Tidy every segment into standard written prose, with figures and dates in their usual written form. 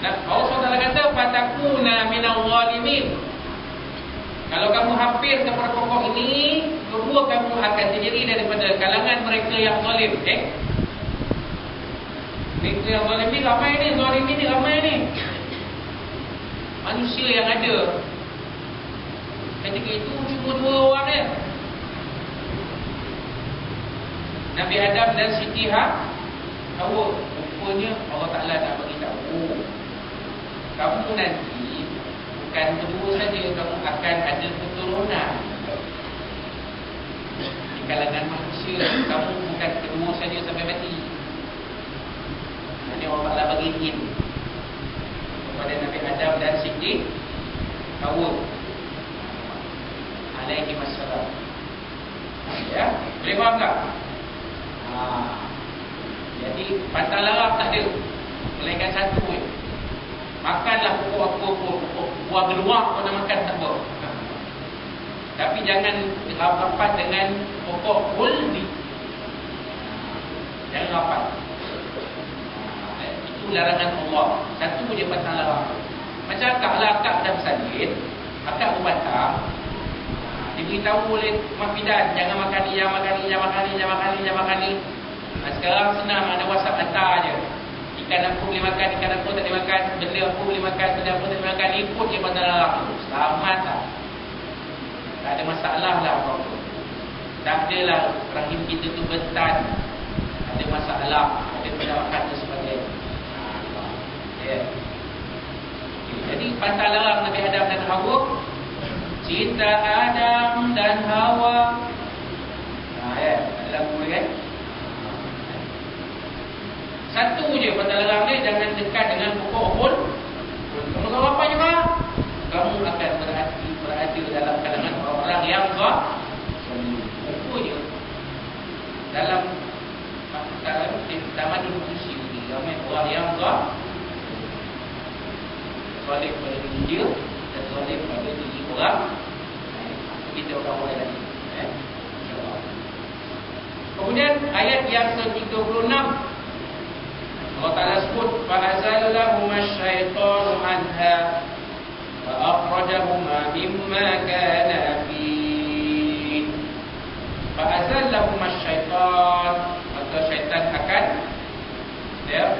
Allah SWT kata fatakuna minal zalimin. Kalau kamu hampir kepada pokok ini, kedua kamu akan terdiri daripada kalangan mereka yang zalim. Mereka yang zalim ni ramai ni, zalimin ni ramai ni. Manusia yang ada ketika itu cuma 2 orang dia, Nabi Adam dan Siti Hawa. Rupanya Allah Ta'ala nak beritahu, kamu nanti bukan berdua saja, kamu akan ada keturunan di kalangan manusia. Kamu bukan kedua saja sampai mati. Ini Allah Ta'ala bagi hint kepada Nabi Adam dan Siti Hawa alaihi wassalam. Ya, boleh faham tak? Jadi pantang larang tak ada, melainkan satu je. Makanlah pokok apa pun, pokok buah geluak kau nak makan tak apa. Tapi jangan rapat dengan pokok khuldi. Jangan rapat. Itu larangan Allah. Satu je pantang larang. Macam akak lah, akak dah bersalin, akak berbatang, diberitahu oleh Mak Fidan, jangan makan ni, jangan makan ni, jangan makan ni, jangan makan ni, jangan makan ni. Sekarang senang, ada WhatsApp hantar je. Ikan apa boleh makan, ikan apa tak boleh makan, benda apa boleh makan, benda apa tak boleh makan. Ikut je pantang larang tu. Selamat tak? Tak ada masalah lah apa-apa. Tak adalah rahim kita tu bentan, ada masalah, ada pendapatan dan sebagainya. Jadi pantang larang Nabi Adam dan Hawa, cinta Adam dan Hawa. Ada lagu ni kan? Satu je pantang larang dia, jangan dekat dengan pokok khul. Kamu tahu apa je pak? Kamu akan berada dalam kalangan orang-orang yang zalim. Itu je. Dalam Taman Inklusi ini ramai orang yang zalim pada diri dia dan zalim pada diri orang. Kita orang lagi. Kemudian ayat yang ke-36 Allah Ta'ala sebut fa'azallahuma asy-syaitanu anha wa akhrajahuma mimma kana fi. Fa'azallahuma asy-syaitan, maka syaitan akan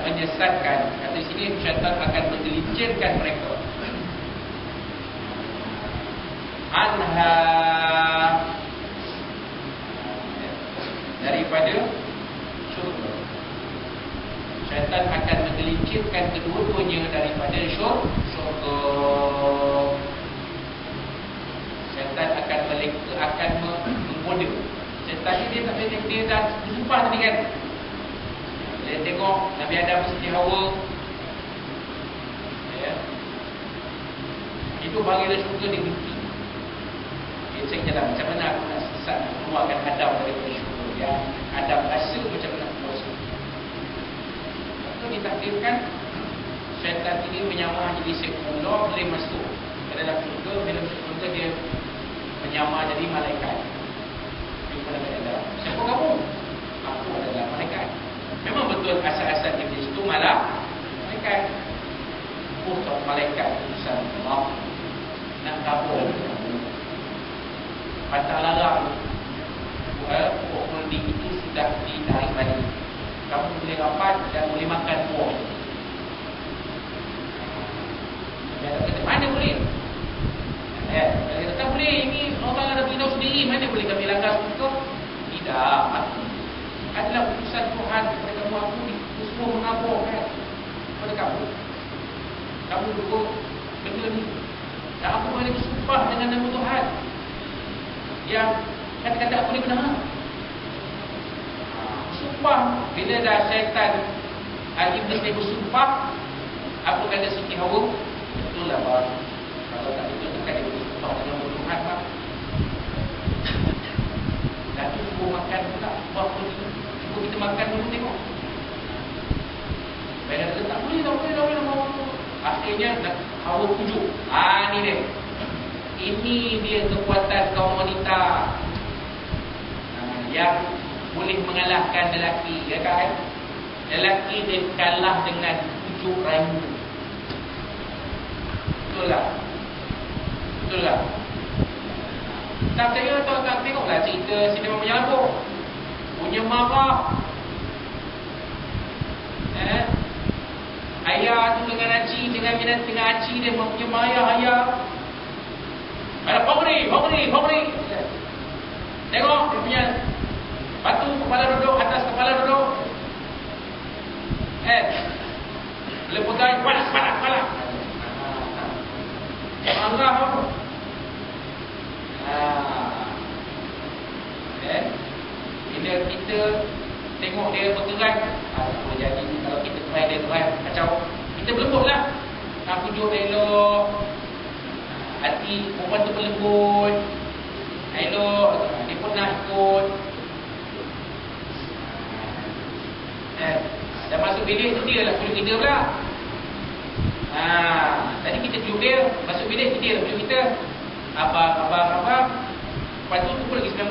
menyesatkan. Kata sini syaitan akan menggelincirkan mereka. Anha, daripada syurga. Syaitan akan menggelincirkan kedua-duanya daripada syurga. Syaitan akan menggoda. Syaitan ni dia tak boleh, dia dah bersumpah tadi kan. Dia tengok Nabi Adam Siti Hawa, itu bagilah syurga dia bukti. Dia cakap dalam macam mana aku nak sesat, nak keluarkan Adam daripada syurga. Yang Adam rasa macam mana keluar syurga. Itu ditakdirkan syaitan ini menyamar jadi Saifullah, boleh masuk ke dalam syurga. Bila masuk syurga dia menyamar jadi malaikat. Siapa kamu? Aku adalah malaikat. Memang betul asal-asal Iblis itu malaikat. Tak malaikat utusan Allah nak kabur kamu. Pantang larang pokok khuldi itu sudah ditarik balik. Kamu boleh rapat dan boleh makan buah. Dia kata mana boleh? Dia kata boleh, ini Allah dah beritahu sendiri, mana boleh kami langgar itu? Tidak. Adalah utusan Tuhan kepada kamu. Aku ni semua mengaburkan kepada kamu. Kamu dukung benda ni. Dan aku boleh bersumpah dengan nama Tuhan yang kata-kata aku ni benar. Sumpah. Bila dah syaitan Iblis ni bersumpah, apa kata Siti Hawa? Betul lah Pak. Kalau tak betul kan dia bersumpah dengan Tuhan Pak. Dan tu suruh makan pula buah ni. Suruh kita makan dulu tengok. Baik kata tak boleh, tak boleh. Akhirnya Hawa pujuk. Ni dia. Ini dia kekuatan kaum wanita yang boleh mengalahkan lelaki, ya kan? Lelaki dia kalah dengan pujuk rayu. Betul tak? Betul tak? Tak percaya tuan-tuan tengoklah cerita sinema menyambung. Punya marah. Ayah tu dengan Haji, dengan Haji dia punya marah ayah. Ada Pogri. Tengok dia punya batu kepala duduk, atas kepala duduk. Boleh pegang, palas. Marah apa? Bila kita tengok dia bergerak, apa jadi kalau kita try dia kacau, kita berlembutlah. Aku duduk elok, hati perempuan tu berlembut, elok, dia pun nak ikut. Dah masuk bilik tu dia lah suruh kita pula. Tadi kita tiup dia, masuk bilik dia lah suruh kita. Abang. Lepas tu pukul lagi 19.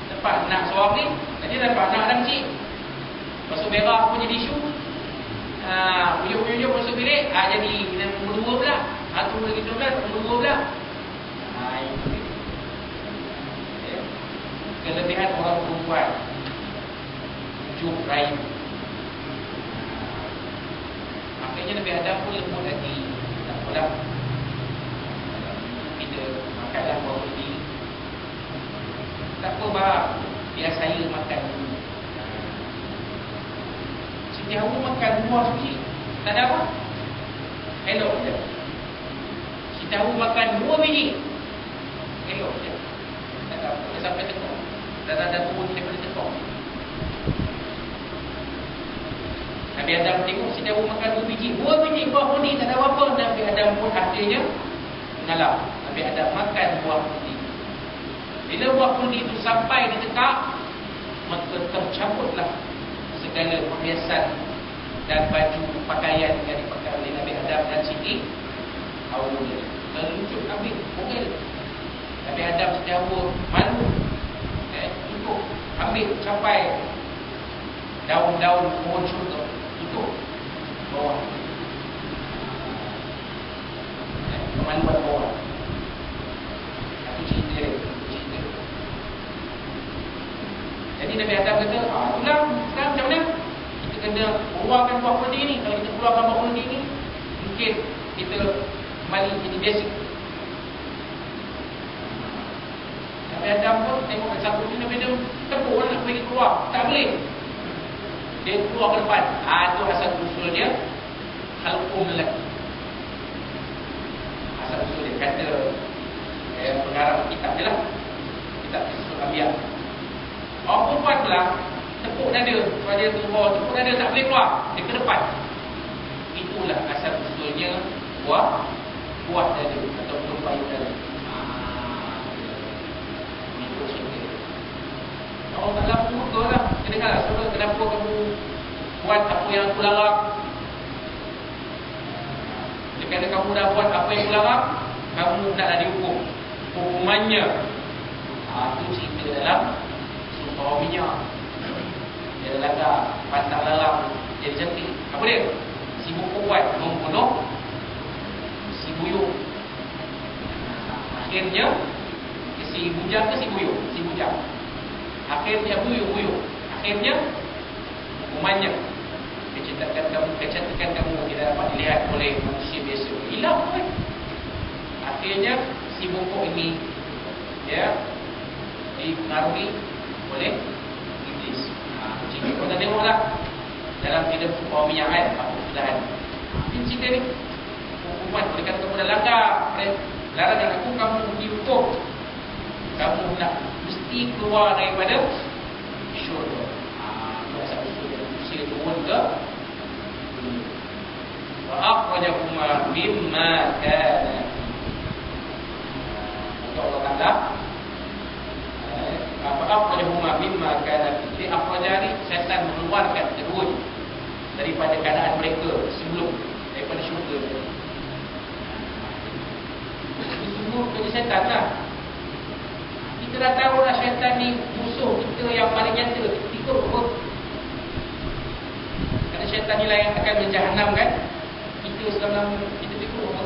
Dapat nak seorang ni, tadi dapat nak dah kecil. Masuk berak pun jadi isu. Uyuk masuk bilik, jadi nombor 2 pula. Tu lagi 19, nombor 2 pula. Itu kelebihan orang perempuan. Ujuk rayu. Makanya Nabi Adam pun lembut hati. Tak apalah, kita makanlah buah roti. Tak apa bah, biar saya makan dulu. Siti Hawa makan buah suci, tak ada apa, elok je. Siti Hawa makan 2 biji, elok je. Tak ada apa, dia sampai tekuk. Dan ada turun daripada tekuk. Nabi Adam tengok Siti Hawa makan 2 biji buah roti, tak ada apa-apa. Nabi Adam pun akhirnya mengalah. Nabi Adam makan buah roti. Bila buah roti itu sampai di tekak, maka tercabutlah segala perhiasan dan baju pakaian yang dipakai oleh Nabi Adam dan Siti Hawa. Terluncur ambil pukul. Nabi Adam Siti Hawa malu, tutup, ambil capai daun-daun pohon syurga, tutup bawah, kemaluan bawah. Itu cerita. Jadi Nabi Adam kata, itulah sekarang macam mana kita kena keluarkan buah roti ni. Kalau kita keluarkan buah roti ni, mungkin kita kembali jadi biasa. Nabi Adam pun tengok satu ni, Nabi Adam tepuk nak pergi keluar, tak boleh. Dia keluar ke depan. Itu asal usul dia khalqum lelaki. Asal usul dia kata pengarang kitab je lah, kitab Suratul Anbiya. Orang perempuan pula tepuk dada. Kalau dia keluar, tepuk dada tak boleh keluar, dia ke depan. Itulah asal usulnya buah dada ataupun payung dada. Itu cerita. Orang tak lapu ke lah. Dengarlah saudara, kenapa kamu buat apa yang aku larang? Jika kamu dah buat apa yang aku larang, kamu naklah dihukum. Hukumannya, itu cerita dalam Surah Minyak. Dia langgar pantang larang jadi cantik. Apa dia? Si perempuan membunuh si buyut. Akhirnya si bujang ke si buyut? Si bujang. Akhirnya buyut. Akhirnya hukumannya kecantikan kamu tidak dapat dilihat oleh manusia biasa. Hilang kan? Akhirnya si bongkok ini dipengaruhi oleh iblis. Kita tengoklah dalam hidup Surah Minyak ayat 49. Ini cerita ni. Hukuman boleh kata kamu dah langgar larangan aku, kamu dihukum. Kamu nak mesti keluar daripada syurga. Masa usia turun ke wa akhrajahuma mimma kana. Allah Ta'ala akhrajahuma mimma kana. Jadi akhrajari, syaitan mengeluarkan keduanya daripada keadaan mereka sebelum, daripada syurga. Itu semua kerja syaitan lah. Kita dah tahu lah syaitan ni musuh kita yang paling nyata. Kita ikut apa? Kerana syaitan ni lah yang akan menjahanamkan kita selama kita ikut apa?